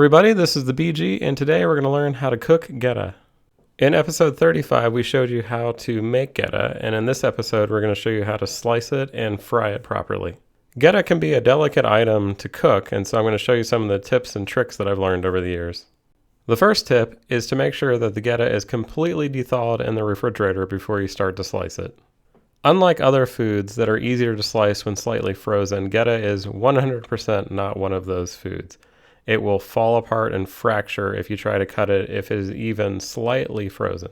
everybody, this is the BG, and today we're going to learn how to cook Goetta. In episode 35, we showed you how to make Goetta, and in this episode, we're going to show you how to slice it and fry it properly. Goetta can be a delicate item to cook, and so I'm going to show you some of the tips and tricks that I've learned over the years. The first tip is to make sure that the Goetta is completely thawed in the refrigerator before you start to slice it. Unlike other foods that are easier to slice when slightly frozen, Goetta is 100% not one of those foods. It will fall apart and fracture if you try to cut it if it is even slightly frozen.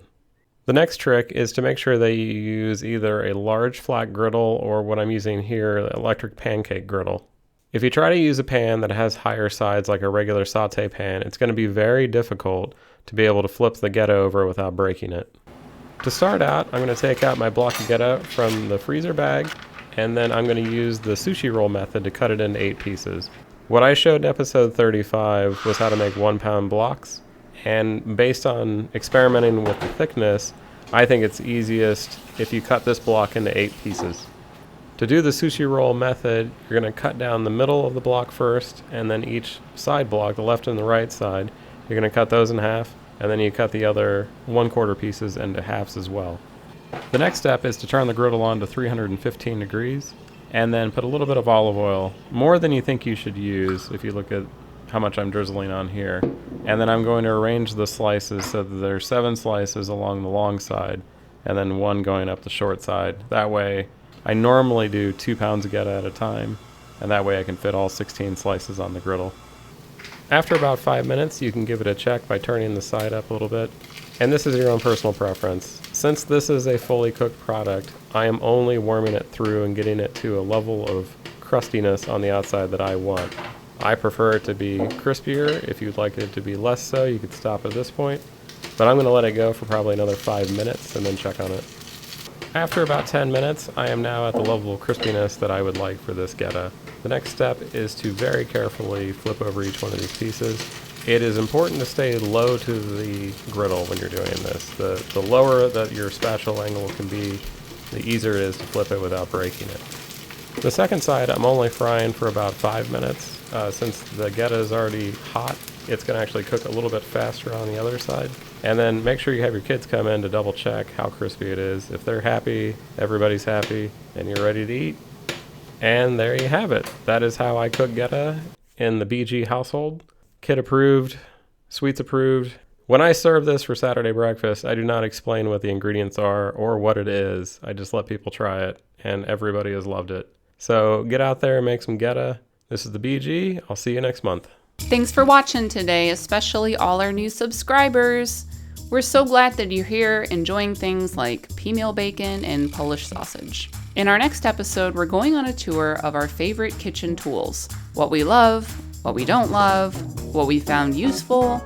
The next trick is to make sure that you use either a large flat griddle or what I'm using here, electric pancake griddle. If you try to use a pan that has higher sides like a regular saute pan, it's going to be very difficult to be able to flip the Goetta over without breaking it. To start out, I'm going to take out my block of Goetta from the freezer bag, and then I'm going to use the sushi roll method to cut it into 8 pieces. What I showed in episode 35 was how to make 1-pound blocks, and based on experimenting with the thickness, I think it's easiest if you cut this block into 8 pieces. To do the sushi roll method, you're going to cut down the middle of the block first, and then each side block, the left and the right side, you're going to cut those in half, and then you cut the other 1/4 pieces into halves as well. The next step is to turn the griddle on to 315 degrees, and then put a little bit of olive oil, more than you think you should use if you look at how much I'm drizzling on here. And then I'm going to arrange the slices so that there's 7 slices along the long side, and then 1 going up the short side. That way, I normally do 2 pounds of Goetta at a time, and that way I can fit all 16 slices on the griddle. After about 5 minutes, you can give it a check by turning the side up a little bit. And this is your own personal preference. Since this is a fully cooked product, I am only warming it through and getting it to a level of crustiness on the outside that I want. I prefer it to be crispier. If you'd like it to be less so, you could stop at this point. But I'm going to let it go for probably another 5 minutes and then check on it. After about 10 minutes, I am now at the level of crispiness that I would like for this Goetta. The next step is to very carefully flip over each one of these pieces. It is important to stay low to the griddle when you're doing this. The lower that your spatula angle can be, the easier it is to flip it without breaking it. The second side I'm only frying for about 5 minutes. Since the Goetta is already hot, it's going to actually cook a little bit faster on the other side. And then make sure you have your kids come in to double check how crispy it is. If they're happy, everybody's happy, and you're ready to eat. And there you have it. That is how I cook Goetta in the BG household. Kid approved, sweets approved. When I serve this for Saturday breakfast, I do not explain what the ingredients are or what it is. I just let people try it, and everybody has loved it. So get out there and make some Goetta. This is the BG. I'll see you next month. Thanks for watching today, especially all our new subscribers. We're so glad that you're here enjoying things like pea-meal bacon and Polish sausage. In our next episode, we're going on a tour of our favorite kitchen tools, what we love, what we don't love, what we found useful,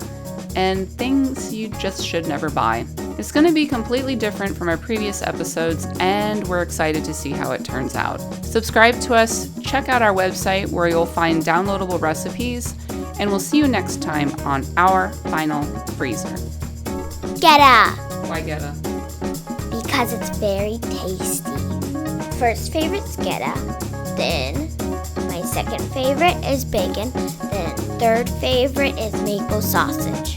and things you just should never buy. It's going to be completely different from our previous episodes, and we're excited to see how it turns out. Subscribe to us, check out our website where you'll find downloadable recipes, and we'll see you next time on Our Final Freezer. Goetta, Why Goetta? because it's very tasty. First favorite's Goetta, then my second favorite is bacon, then third favorite is maple sausage.